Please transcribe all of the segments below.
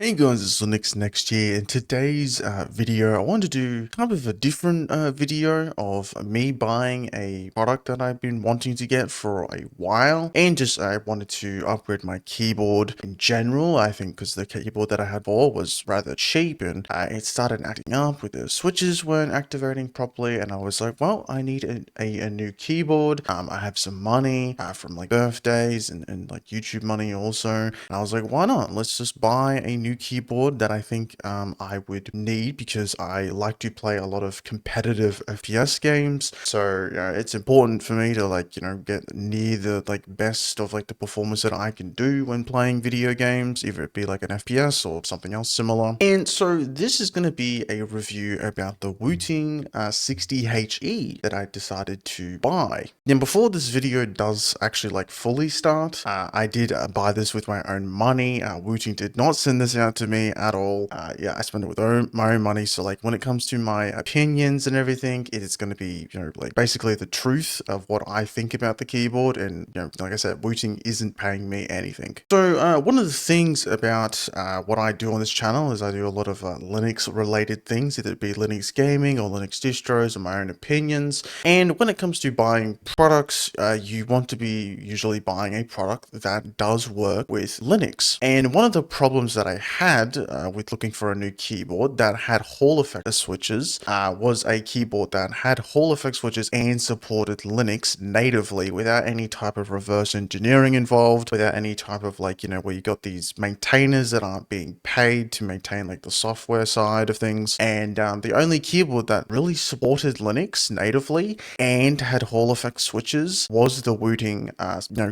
Hey guys, it's Linux Next Year. In today's video, I want to do kind of a different video of me buying a product that I've been wanting to get for a while, and just I wanted to upgrade my keyboard in general. I think because the keyboard that I had before was rather cheap, and it started acting up with the switches weren't activating properly, and I was like, well, I need a new keyboard. I have some money from like birthdays and like YouTube money also, and I was like, why not? Let's just buy a new keyboard that I think I would need, because I like to play a lot of competitive FPS games. So it's important for me to get near the best of the performance that I can do when playing video games, either it be like an FPS or something else similar. And so this is going to be a review about the Wooting 60HE that I decided to buy. Then before this video does actually fully start, I did buy this with my own money. Wooting did not send this out to me at all. Yeah, I spent it with my own money. So when it comes to my opinions and everything, it is going to be, basically the truth of what I think about the keyboard. And, like I said, Wooting isn't paying me anything. So one of the things about what I do on this channel is I do a lot of Linux related things, either it be Linux gaming or Linux distros or my own opinions. And when it comes to buying products, you want to be usually buying a product that does work with Linux. And one of the problems that I had with looking for a new keyboard that had Hall effect switches was a keyboard that had Hall effect switches and supported Linux natively without any type of reverse engineering involved, without any type of where you got these maintainers that aren't being paid to maintain the software side of things. And the only keyboard that really supported Linux natively and had Hall effect switches was the Wooting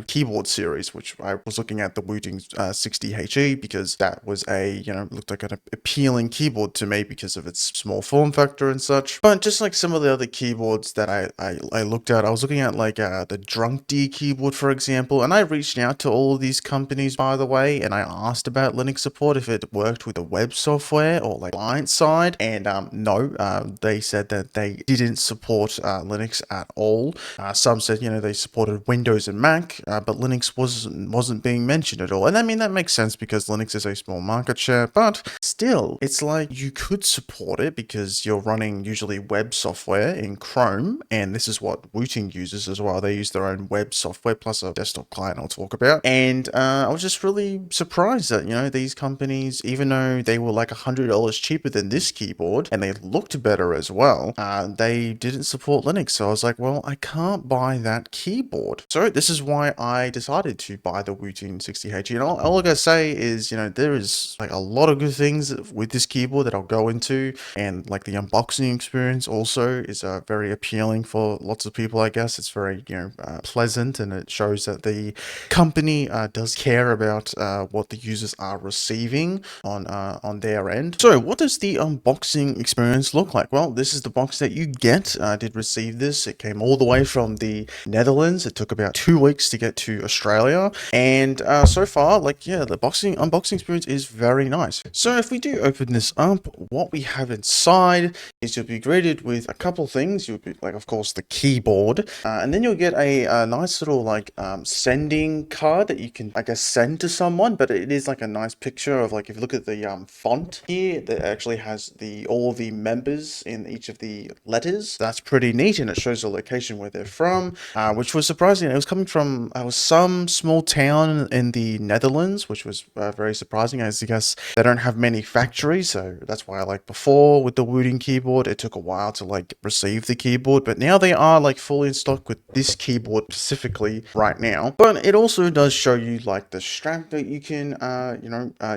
keyboard series, which I was looking at the Wooting 60HE because that was looked like an appealing keyboard to me because of its small form factor and such. But just like some of the other keyboards that I looked at, I was looking at the Drunk D keyboard, for example, and I reached out to all of these companies, by the way, and I asked about Linux support, if it worked with the web software or client side, and no, they said that they didn't support Linux at all. Some said they supported Windows and Mac, but Linux wasn't being mentioned at all. And I mean, that makes sense because Linux is a small market share, but still, it's like you could support it because you're running usually web software in Chrome, and this is what Wooting uses as well. They use their own web software plus a desktop client I'll talk about. And I was just really surprised that these companies, even though they were like $100 cheaper than this keyboard and they looked better as well, they didn't support Linux. So I was like, well, I can't buy that keyboard. So this is why I decided to buy the Wooting 60HE. And all I gotta say is, there is a lot of good things with this keyboard that I'll go into, and the unboxing experience also is very appealing for lots of people. I guess it's very pleasant, and it shows that the company does care about what the users are receiving on their end. So what does the unboxing experience look like? Well, this is the box that you get. I did receive this. It came all the way from the Netherlands. It took about 2 weeks to get to Australia, and so far, the unboxing experience is very nice. So if we do open this up, what we have inside is you'll be greeted with a couple things. You'll be of course, the keyboard, and then you'll get a nice little sending card that you can send to someone. But it is a nice picture of if you look at the font here, that actually has all the members in each of the letters. That's pretty neat, and it shows the location where they're from, which was surprising. It was coming from some small town in the Netherlands, which was very surprising, as I guess they don't have many factories. So that's why before with the Wooting keyboard, it took a while to receive the keyboard, but now they are fully in stock with this keyboard specifically right now. But it also does show you the strap that you can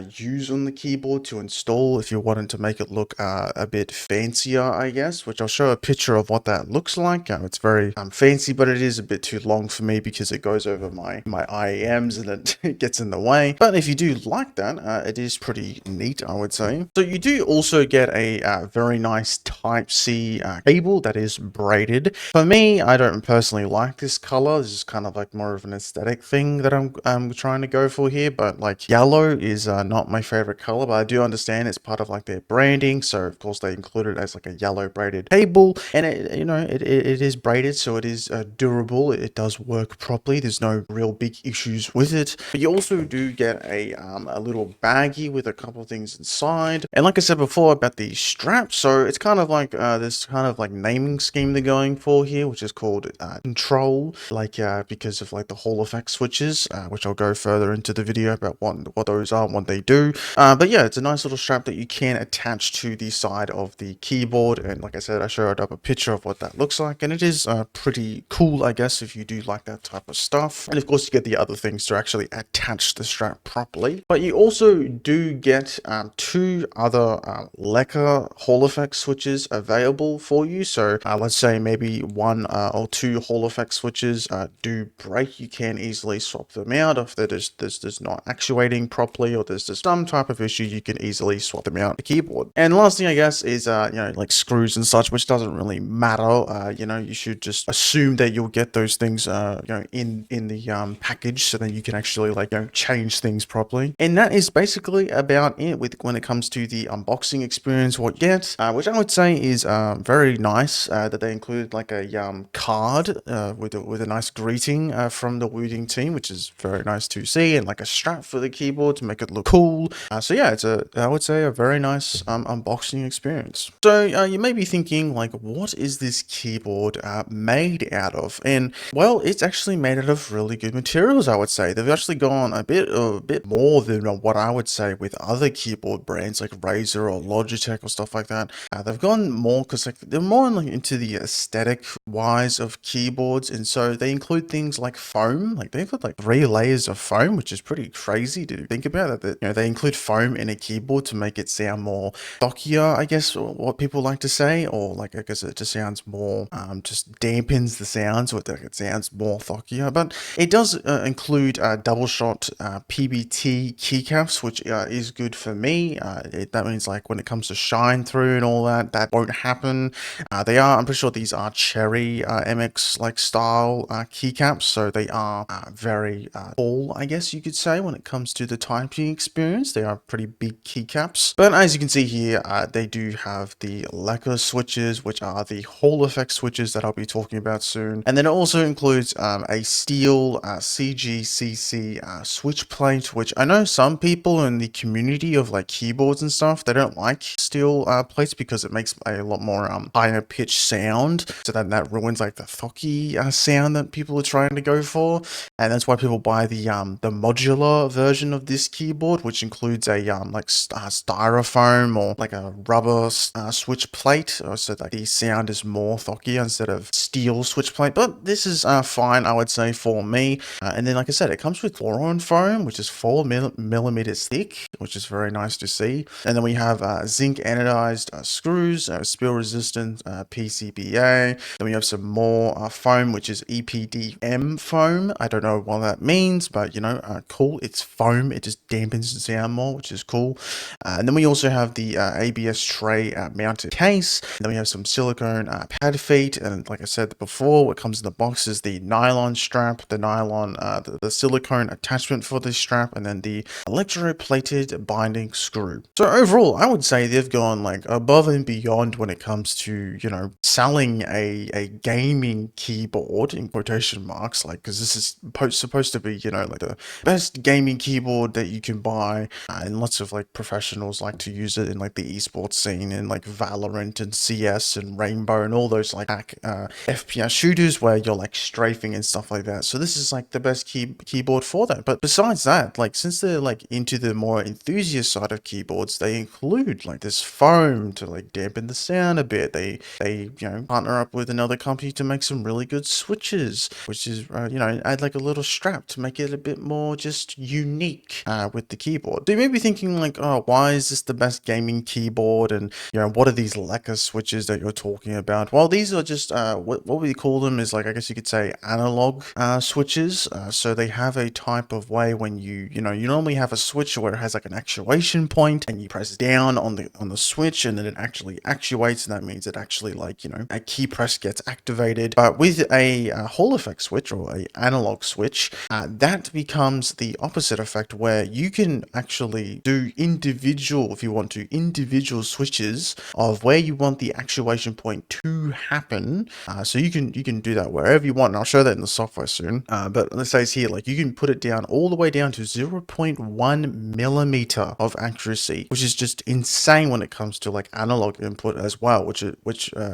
use on the keyboard to install if you're wanting to make it look a bit fancier, I guess, which I'll show a picture of what that looks like. It's very fancy, but it is a bit too long for me because it goes over my IEMs and it gets in the way. But if you do like that, it is pretty neat, I would say. So you do also get a very nice Type-C cable that is braided. For me, I don't personally like this color. This is kind of more of an aesthetic thing that I'm trying to go for here, but yellow is not my favorite color, but I do understand it's part of their branding, so of course they include it as a yellow braided cable, and it is braided, so it is durable. It does work properly. There's no real big issues with it. But you also do get a little bag baggy with a couple of things inside. And like I said before about the strap, so it's kind of like this kind of like naming scheme they're going for here, which is called control, like because of like the Hall effect switches, which I'll go further into the video about what those are and what they do. But yeah, it's a nice little strap that you can attach to the side of the keyboard, and like I said, I showed up a picture of what that looks like, and it is pretty cool, I guess, if you do like that type of stuff. And of course you get the other things to actually attach the strap properly, but you also do get two other lacquer Hall effect switches available for you. So let's say maybe one or two Hall effect switches do break, you can easily swap them out if there's not actuating properly, or there's just some type of issue, you can easily swap them out the keyboard. And last thing I guess is you know, like screws and such, which doesn't really matter. You know, you should just assume that you'll get those things you know, in the package, so that you can actually like, you know, change things properly. And that is basically about it with when it comes to the unboxing experience. What you get, which I would say is very nice, that they include like a card with a nice greeting from the Wooting team, which is very nice to see, and like a strap for the keyboard to make it look cool. So yeah, it's I would say a very nice unboxing experience. So you may be thinking like, what is this keyboard made out of? And well, it's actually made out of really good materials, I would say. They've actually gone a bit more than what I would say with other keyboard brands like Razer or Logitech or stuff like that. They've gone more because like they're more into the aesthetic wise of keyboards, and so they include things like foam. Like they've got like 3 layers of foam, which is pretty crazy to think about. That you know, they include foam in a keyboard to make it sound more stockier, I guess, or what people like to say, or like I guess it just sounds more just dampens the sounds, or it sounds more stockier. But it does include double shot PBT keycaps, which is good for me. That means like when it comes to shine through and all that, that won't happen. I'm pretty sure these are cherry MX like style keycaps, so they are very tall, I guess you could say, when it comes to the typing experience. They are pretty big keycaps. But as you can see here, they do have the lacquer switches, which are the Hall effect switches that I'll be talking about soon. And then it also includes a steel CGCC switch plate, which I know some people in the community of like keyboards and stuff, they don't like steel plates because it makes a lot more higher pitch sound, so that ruins like the thocky sound that people are trying to go for. And that's why people buy the modular version of this keyboard, which includes a like styrofoam or like a rubber switch plate, so that the sound is more thockier instead of steel switch plate. But this is fine, I would say, for me. And then like I said, it comes with Florian foam, which is 4mm thick, which is very nice to see. And then we have zinc anodized screws, spill resistant PCBA. Then we have some more foam, which is EPDM foam. I don't know what that means, but you know, cool. It's foam. It just dampens the sound more, which is cool. And then we also have the ABS tray mounted case. And then we have some silicone pad feet. And like I said before, what comes in the box is the nylon strap, the nylon, the silicone attachment for this strap, and then the electroplated binding screw. So overall, I would say they've gone like above and beyond when it comes to, you know, selling a gaming keyboard in quotation marks, like, because this is supposed to be, you know, like the best gaming keyboard that you can buy, and lots of like professionals like to use it in like the esports scene, in like Valorant and CS and Rainbow and all those like FPS shooters where you're like strafing and stuff like that. So this is like the best keyboard for that. But besides that, like, since they're like into the more enthusiast side of keyboards, they include like this foam to like dampen the sound a bit. They you know, partner up with another company to make some really good switches, which is you know, add like a little strap to make it a bit more just unique with the keyboard. So you may be thinking like, oh, why is this the best gaming keyboard, and you know, what are these lacquer switches that you're talking about? Well, these are just what we call them is like, I guess you could say, analog switches. So they have a type of way when you know, you normally have a switch where it has like an actuation point, and you press down on the switch, and then it actually actuates, and that means it actually, like, you know, a key press gets activated. But with a Hall effect switch, or a analog switch, that becomes the opposite effect, where you can actually do individual, if you want to, individual switches of where you want the actuation point to happen. So you can do that wherever you want, and I'll show that in the software soon. But let's say it's here, like, you can put it down all the way down to 0.1 millimeter of accuracy, which is just insane when it comes to like analog input as well, which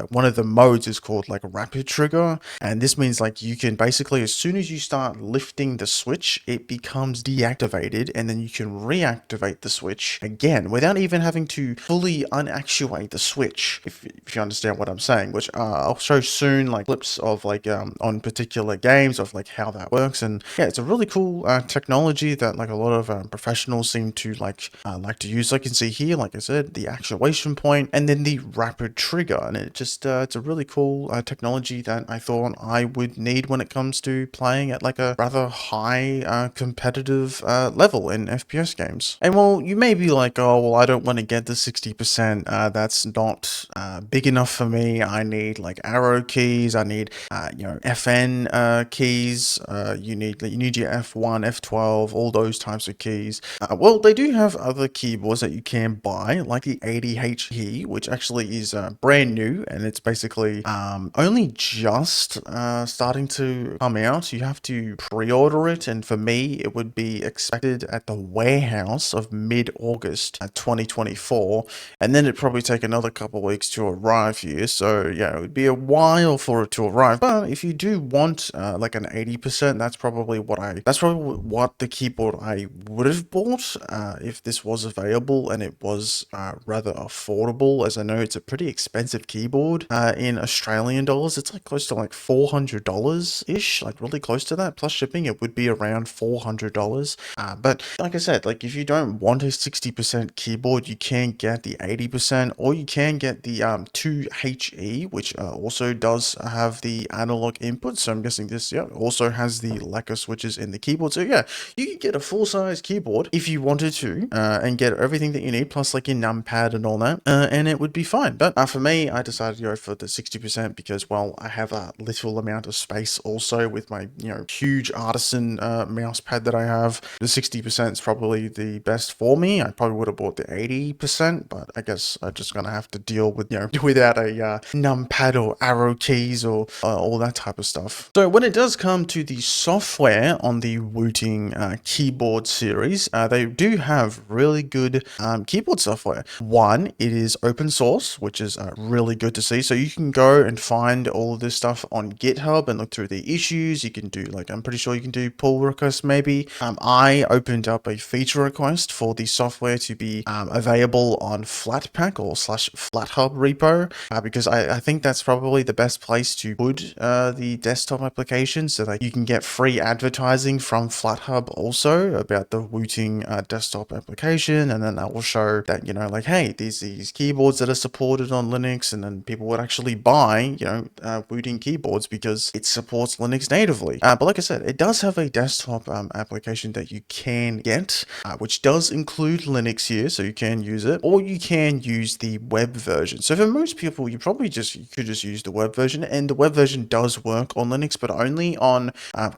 one of the modes is called like a rapid trigger. And this means like you can basically, as soon as you start lifting the switch, it becomes deactivated, and then you can reactivate the switch again without even having to fully unactuate the switch, if you understand what I'm saying, which I'll show soon, like clips of like on particular games of like how that works. And yeah, it's a really cool technology that like a lot of professionals seem to like to use. So you can see here, like I said, the actuation point and then the rapid trigger, and it just it's a really cool technology that I thought I would need when it comes to playing at like a rather high competitive level in FPS games. And well, you may be like, oh well, I don't want to get the 60%, that's not big enough for me. I need like arrow keys, I need FN keys, you need your F1, F12, all those types of keys. Well, they do have other keyboards that you can buy, like the 80HE, which actually is brand new, and it's basically only just starting to come out. You have to pre-order it, and for me, it would be expected at the warehouse of mid-August 2024, and then it'd probably take another couple weeks to arrive here. So yeah, it would be a while for it to arrive. But if you do want like an 80%, that's probably what the keyboard I would have bought if this was available and it was rather affordable, as I know it's a pretty expensive keyboard in Australian dollars. It's like close to like $400 ish, like really close to that, plus shipping. It would be around $400. But like I said, like if you don't want a 60% keyboard, you can get the 80%, or you can get the 2HE, which also does have the analog input. So I'm guessing this also has the lacquer switches in the keyboard. So yeah, you could get a full-size keyboard if you wanted to, and get everything that you need, plus like your numpad and all that, and it would be fine. But for me, I decided to go for the 60% because, well, I have a little amount of space also with my huge artisan mouse pad that I have. The 60% is probably the best for me. I probably would have bought the 80%, but I guess I'm just gonna have to deal with without a numpad or arrow keys or all that type of stuff. So when it does come to the software on the Wooting keyboard series, they do have really good keyboard software. One, it is open source, which is really good to see. So you can go and find all of this stuff on GitHub and look through the issues. You can do like, I'm pretty sure you can do pull requests maybe. I opened up a feature request for the software to be available on Flatpak or /FlatHub repo, because I think that's probably the best place to put the desktop application, so that you can get free advertising from FlatHub also about the Wooting desktop application, and then that will show that like, hey, these keyboards that are supported on Linux, and then people would actually buy Wooting keyboards because it supports Linux natively. But like I said, it does have a desktop application that you can get, which does include Linux here, so you can use it, or you can use the web version. So for most people, you could just use the web version, and the web version does work on Linux, but only on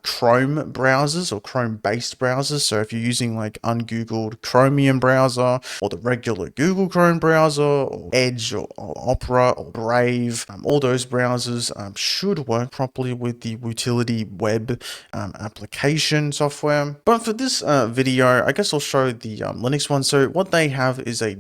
Chrome browsers or Chrome-based browsers. So if you're using like ungoogled Chromium browser, or the regular Google Chrome browser, or Edge, or Opera, or Brave, all those browsers should work properly with the utility web application software. But for this video, I guess I'll show the Linux one. So what they have is a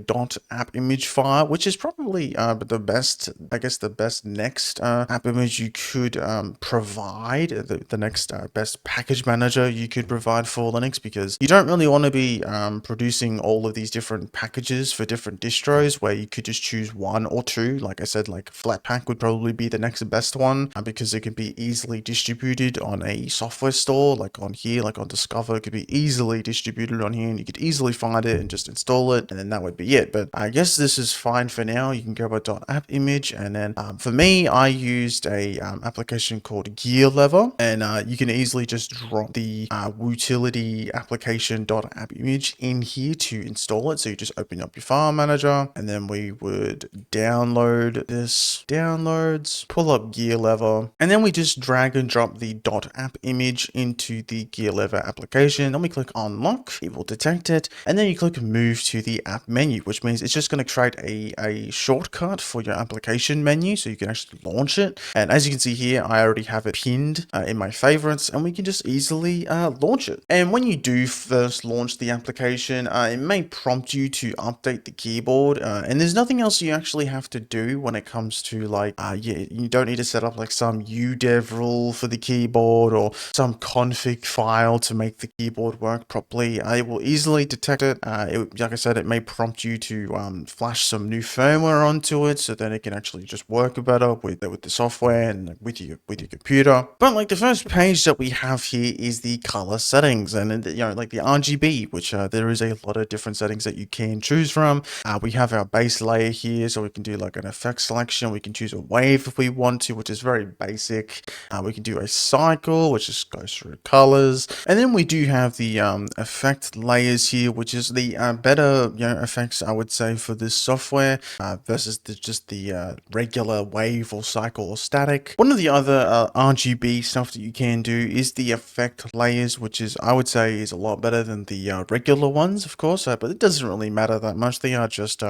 .app image file, which is probably the best next app image you could provide, the next best package manager you could provide for Linux, because you don't really want to be producing all of these different packages for different distros where you could just choose one or two. Like I said, like Flatpak would probably be the next best one, because it can be easily distributed on a software store, like on here, like on Discover. It could be easily distributed on here, and you could easily find it and just install it, and then that would be it. But I guess this is fine for now. You can go by .app image, and then for me, I used a application called Gear Lever, and you can easily just drop the utility application .app image in here to install it. So you just open up your file manager, and then we would download this, downloads, pull up Gear Lever, and then we just drag and drop the .app image into the Gear Lever application. Then we click unlock, it will detect it, and then you click move to the app menu, which means it's just going to create a shortcut for your application menu so you can actually launch it. And as you can see here, I already have it pinned in my favorites, and we can just easily launch it. And when you do first launch the the application, it may prompt you to update the keyboard, and there's nothing else you actually have to do when it comes to like, you don't need to set up like some udev rule for the keyboard or some config file to make the keyboard work properly. It will easily detect it. Like I said, it may prompt you to flash some new firmware onto it so that it can actually just work better with the software and with your computer. But like the first page that we have here is the color settings, and like the RGB, which there is a lot of different settings that you can choose from. We have our base layer here, so we can do like an effect selection. We can choose a wave if we want to, which is very basic. We can do a cycle, which just goes through colors, and then we do have the effect layers here, which is the better effects, I would say, for this software versus just the regular wave or cycle or static. One of the other RGB stuff that you can do is the effect layers, which is, I would say, is a lot better than the regular ones, of course, but it doesn't really matter that much. They are just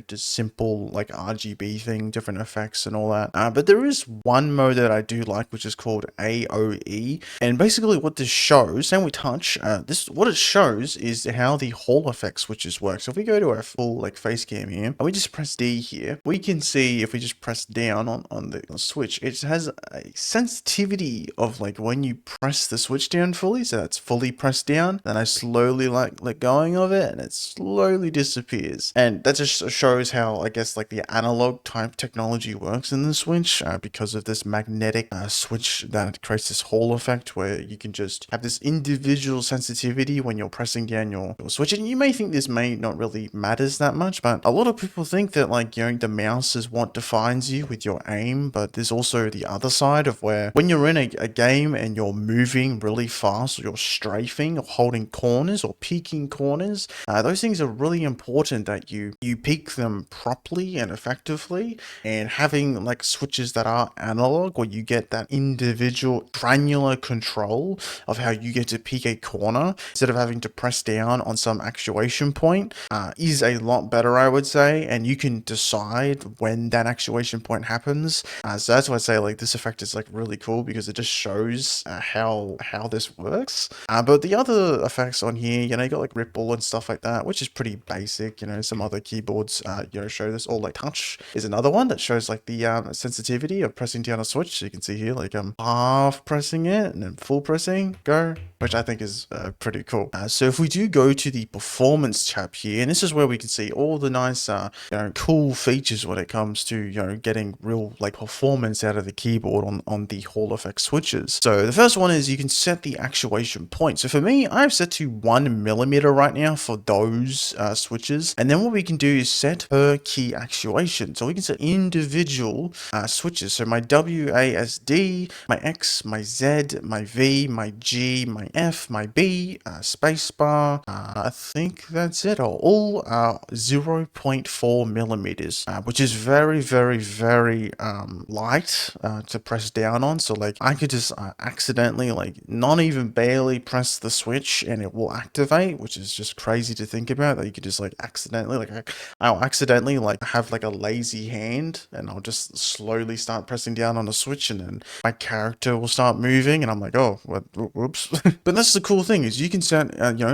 just simple like RGB thing, different effects and all that. But there is one mode that I do like, which is called AOE, and basically what this shows, and we touch what it shows is how the Hall effect switches work. So if we go to our full like face cam here and we just press D here, we can see if we just press down on the switch, it has a sensitivity of like when you press the switch down fully, so that's fully pressed down, then I slowly like let going of it and it slowly disappears. And that just shows how, I guess, like the analog type technology works in the switch because of this magnetic switch that creates this Hall effect where you can just have this individual sensitivity when you're pressing down your switch. And you may think this may not really matters that much, but a lot of people think that like the mouse is what defines you with your aim, but there's also the other side of where when you're in a game and you're moving really fast, or you're strafing or holding corners or peeking corners, those things are really important that you peek them properly and effectively, and having like switches that are analog where you get that individual granular control of how you get to peek a corner instead of having to press down on some actuation point is a lot better, I would say, and you can decide when that actuation point happens. So that's why I say like this effect is like really cool, because it just shows how this works. But the other effects on here, you got like ripple and stuff like that, which is pretty basic. Some other keyboards show this, or like touch is another one that shows like the sensitivity of pressing down a switch. So you can see here like I'm half pressing it and then full pressing go, which I think is pretty cool. So if we do go to the performance tab here, and this is where we can see all the nice cool features when it comes to getting real like performance out of the keyboard on the Hall effect switches. So the first one is you can set the actuation point. So for me, I've set to 1mm right now for those switches, and then what we can do is set per key actuation. So we can set individual switches. So my WASD, my X, my Z, my V, my G, my F, my B, spacebar, I think that's it, are all 0.4mm, which is very, very, very light to press down on. So like I could just accidentally, like not even barely press the switch and it will activate, which is just crazy to think about, that you could just like accidentally, like I'll accidentally like have like a lazy hand and I'll just slowly start pressing down on the switch, and then my character will start moving and I'm like, oh, what, whoops. But that's the cool thing, is you can set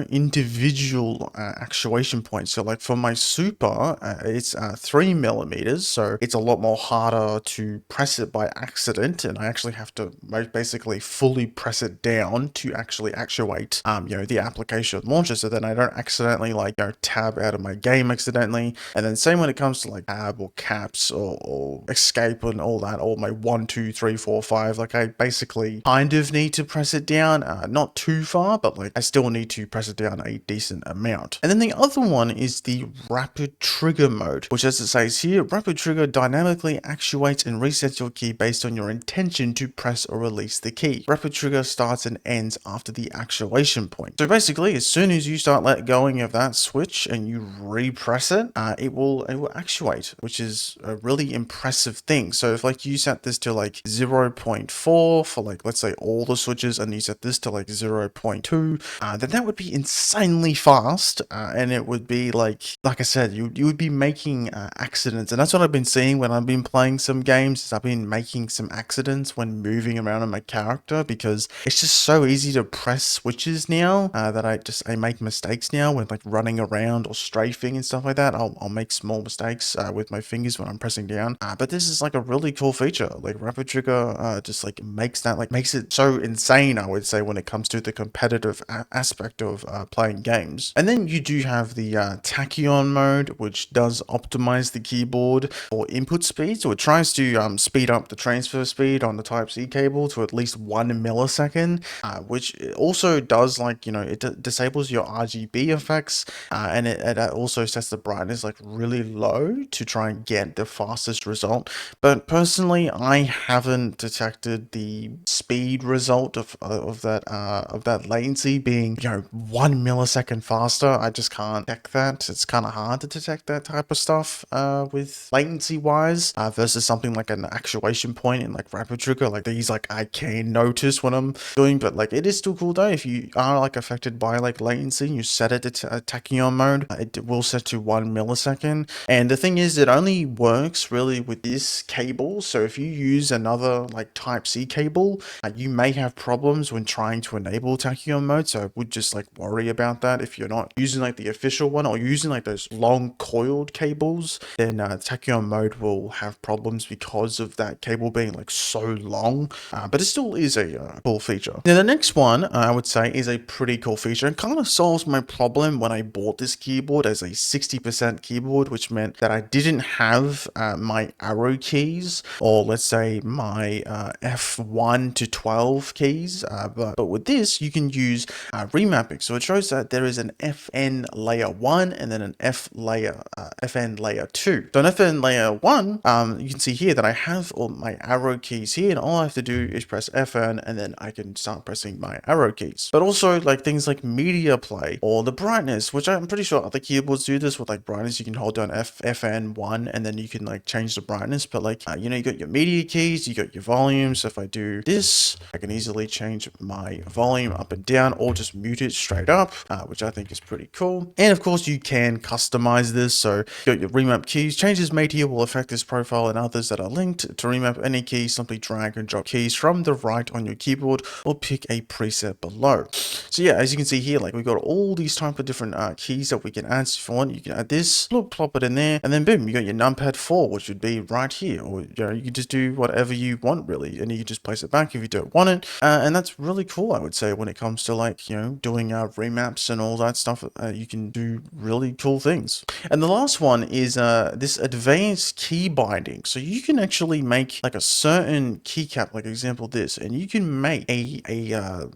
individual actuation points. So like for my super, it's 3mm, so it's a lot more harder to press it by accident, and I actually have to basically fully press it down to actually actuate the application launcher, so then I don't accidentally like tab out of my game accidentally. And then same when it comes to like tab or caps or escape and all that, or my 1 2 3 4 5, like I basically kind of need to press it down, not too far, but like I still need to press it down a decent amount. And then the other one is the rapid trigger mode, which, as it says here, rapid trigger dynamically actuates and resets your key based on your intention to press or release the key. Rapid trigger starts and ends after the actuation point. So basically, as soon as you start let going of that switch and you repress it, it will actuate, which is a really impressive thing. So if like you set this to like 0.4 for like, let's say all the switches, and you set this to like 0.2, then that would be insanely fast, and it would be like I said, you would be making accidents, and that's what I've been seeing when I've been playing some games. Is I've been making some accidents when moving around on my character because it's just so easy to press switches now that I make mistakes now when like running around or strafing and stuff like that. I'll make small mistakes with my fingers when I'm pressing down. But this is like a really cool feature. Like Rapid Trigger just like makes it so insane, I would say, when it comes to the competitive aspect of playing games. And then you do have the Tachyon mode, which does optimize the keyboard for input speed. So it tries to speed up the transfer speed on the Type-C cable to at least 1 millisecond, which also does like, it disables your RGB effects, and it also sets the brightness like really low to try and get the fastest result. But personally, I haven't detected the speed result of that latency being 1 millisecond faster. I just can't detect that. It's kind of hard to detect that type of stuff with latency wise versus something like an actuation point in like Rapid Trigger. Like these, like I can notice when I'm doing, but like it is still cool though. If you are like affected by like latency, you set it to tachyon mode, it will set to 1 millisecond. And the thing is, it only works really with this cable. So if you use another like Type-C cable, you may have problems when trying to enable tachyon mode. So I would just like worry about that. If you're not using like the official one or using like those long coiled cables, then tachyon mode will have problems because of that cable being like so long. But it still is a cool feature. Now the next one I would say is a pretty cool feature and kind of solves my problem when I bought this keyboard as a 60% keyboard, which meant that I didn't have my arrow keys, or let's say my F1 to 12 keys, but with this you can use remapping. So it shows that there is an FN layer 1 and then an FN layer 2. So an FN layer 1, you can see here that I have all my arrow keys here, and all I have to do is press FN and then I can start pressing my arrow keys. But also like things like media play or the brightness, which I'm pretty sure other keyboards do this with like brightness. You can hold down FN1 and then you can like change the brightness. But like, you got your media keys, you got your volume. So if I do this, I can easily change my volume up and down or just mute it straight up, which I think is pretty cool. And of course you can customize this. So you got your remap keys. Changes made here will affect this profile and others that are linked. To remap any key, simply drag and drop keys from the right on your keyboard or pick a preset below. So yeah, as you can see here, like we've got all these type of different keys that we can add. So if you want, you can add this, plop it in there, and then boom, you got your numpad 4, which would be right here. Or you can just do whatever you want really, and you can just place it back if you don't want it. And that's really cool, I would say, when it comes to like doing remaps and all that stuff. You can do really cool things. And the last one is this advanced key binding. So you can actually make like a certain keycap, like example this, and you can make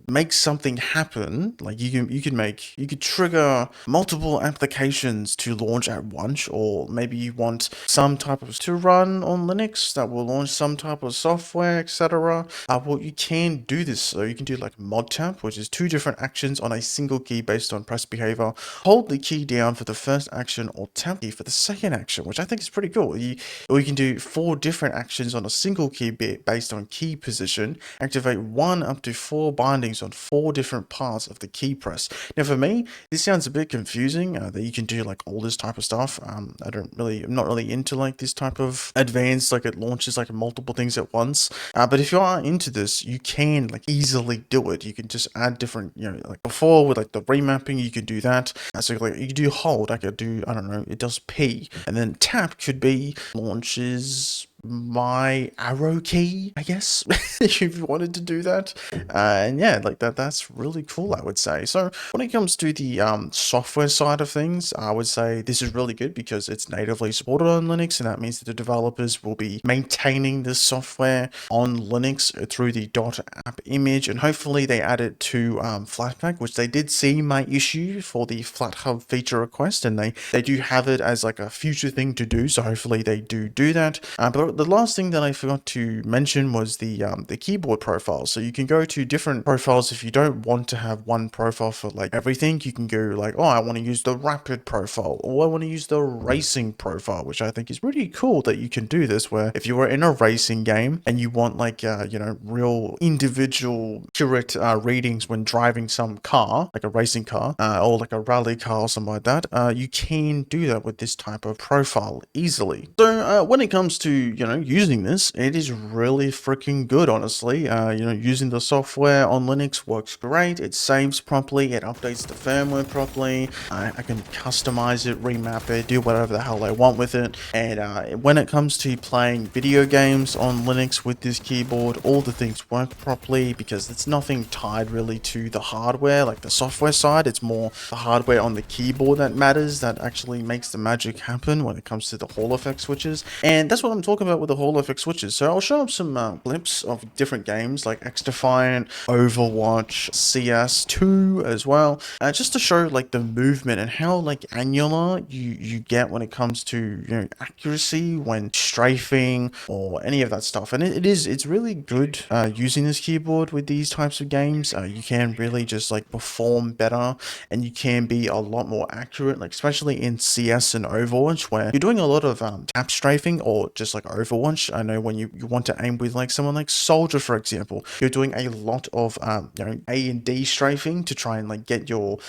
make something happen. Like you could trigger multiple applications to launch at once, or maybe you want some type of to run on Linux that will launch some type of software, etc. Well, you can do this. So you can do like mod tap, which is 2 different actions on a single key based on press behavior. Hold the key down for the first action or tap key for the second action, which I think is pretty cool. Or you can do 4 different actions on a single key based on key position. Activate 1 up to 4 bindings on 4 different parts of the key press. Now for me, this sounds a bit confusing that you can do like all this type of stuff. I'm not really into like this type of advanced, like it launches like multiple things at once. But if you are into this, you can like easily do it. You can just add different, like before with like the remapping, you could do that. So like you could do hold, I could do, I don't know, it does P, and then tap could be launches my arrow key, I guess, if you wanted to do that. And yeah, like that's really cool, I would say. So when it comes to the software side of things, I would say this is really good because it's natively supported on Linux, and that means that the developers will be maintaining this software on Linux through the .app image, and hopefully they add it to Flatpak, which they did see my issue for the FlatHub feature request, and they do have it as like a future thing to do, so hopefully they do that. But the last thing that I forgot to mention was the keyboard profile. So you can go to different profiles if you don't want to have one profile for like everything. You can go like, oh, I want to use the rapid profile, or I want to use the racing profile, which I think is really cool that you can do this, where if you were in a racing game and you want like you know, real individual accurate readings when driving some car, like a racing car or like a rally car or something like that, you can do that with this type of profile easily. So when it comes to, you know, using this, it is really freaking good, honestly. You know, using the software on Linux works great. It saves properly, it updates the firmware properly. I can customize it, remap it, do whatever the hell I want with it. And when it comes to playing video games on Linux with this keyboard, all the things work properly because it's nothing tied really to the hardware, like the software side. It's more the hardware on the keyboard that matters, that actually makes the magic happen when it comes to the Hall effect switches. And that's what I'm talking about with the Hall effect switches. So I'll show up some clips of different games like XDefiant, Overwatch, CS2 as well, just to show like the movement and how like annular you get when it comes to, you know, accuracy when strafing or any of that stuff. And it's really good using this keyboard with these types of games. You can really just like perform better, and you can be a lot more accurate, like especially in CS and Overwatch, where you're doing a lot of tap strafing, or just like Overwatch. I know when you want to aim with like someone like Soldier, for example, you're doing a lot of you know, A and D strafing to try and like get your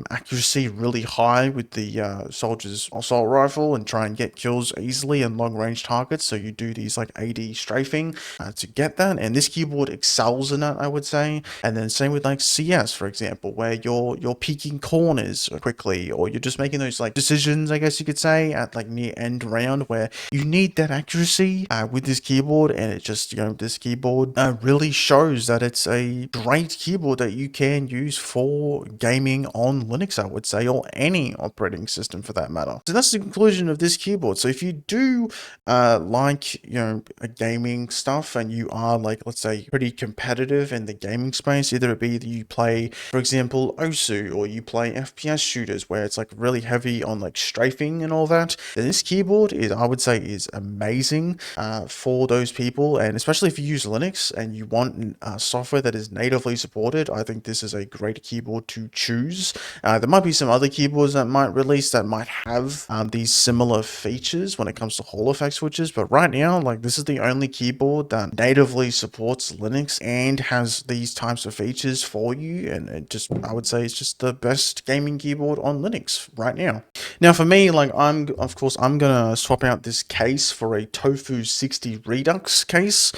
accuracy really high with the Soldier's assault rifle and try and get kills easily and long range targets. So you do these like AD strafing to get that, and this keyboard excels in that, I would say. And then same with like CS, for example, where you're peeking corners quickly, or you're just making those like decisions, I guess you could say, at like near end round, where you need that accuracy with this keyboard. And it just, you know, this keyboard really shows that it's a great keyboard that you can use for gaming on Linux, I would say, or any operating system for that matter. So that's the conclusion of this keyboard. So if you do like, you know, a gaming stuff, and you are like, let's say, pretty competitive in the gaming space, either it be that you play, for example, OSU, or you play FPS shooters where it's like really heavy on like strafing and all that, then this keyboard is, I would say, is amazing for those people. And especially if you use Linux and you want software that is natively supported, I think this is a great keyboard to choose. There might be some other keyboards that might release that might have these similar features when it comes to Hall effect switches, but right now, like, this is the only keyboard that natively supports Linux and has these types of features for you. And it just, I would say, it's just the best gaming keyboard on Linux right now. Now for me, like, I'm gonna swap out this case for a TOFU 60 Redux case,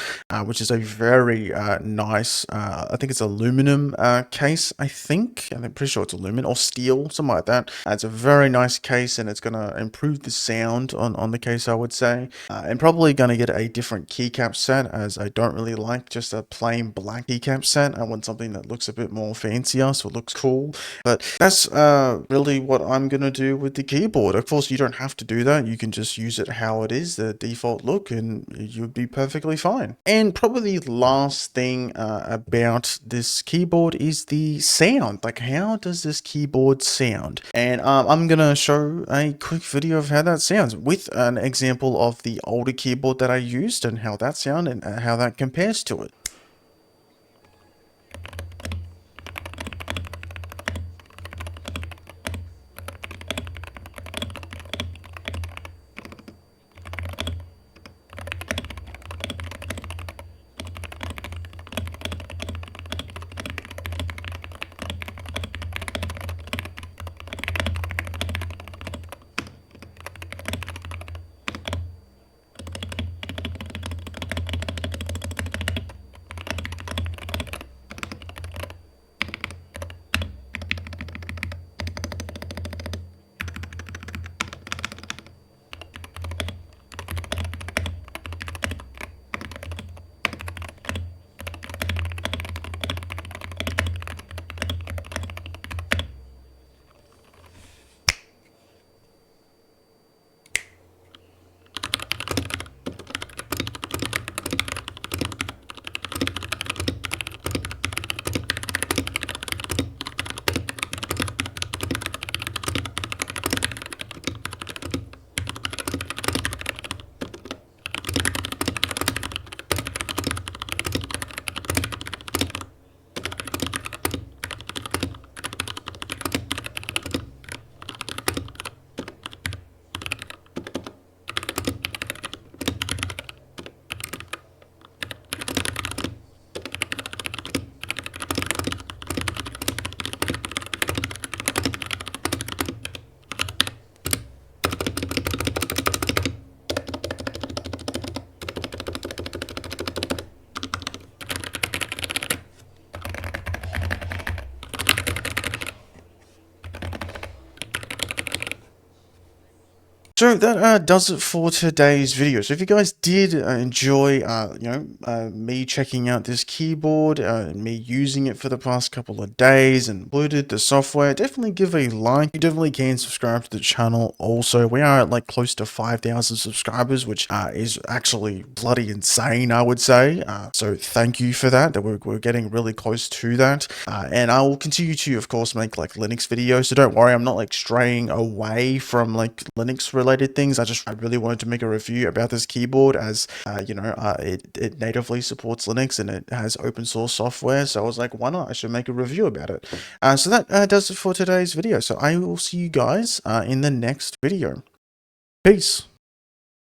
which is a very nice, I think it's aluminum case, I'm pretty sure it's aluminum or steel, something like that. It's a very nice case, and it's gonna improve the sound on the case, I would say. I'm probably gonna get a different keycap set, as I don't really like just a plain black keycap set. I want something that looks a bit more fancier, so it looks cool. But that's really what I'm gonna do with the keyboard. Of course, you don't have to do that. You can just use it how it is, the default look, and you'd be perfectly fine. And probably the last thing about this keyboard is the sound. Like, how does this keyboard sound? And I'm gonna show a quick video of how that sounds with an example of the older keyboard that I used and how that sounded and how that compares to it. So that does it for today's video. So if you guys did enjoy, me checking out this keyboard, me using it for the past couple of days and included the software, definitely give a like. You definitely can subscribe to the channel. Also, we are at like close to 5,000 subscribers, which is actually bloody insane, I would say. So thank you for that. We're getting really close to that. And I will continue to, of course, make like Linux videos. So don't worry, I'm not like straying away from like Linux related things. I really wanted to make a review about this keyboard as it natively supports Linux and it has open source software. So I was like, why not? I should make a review about it. So that does it for today's video. So I will see you guys in the next video. Peace.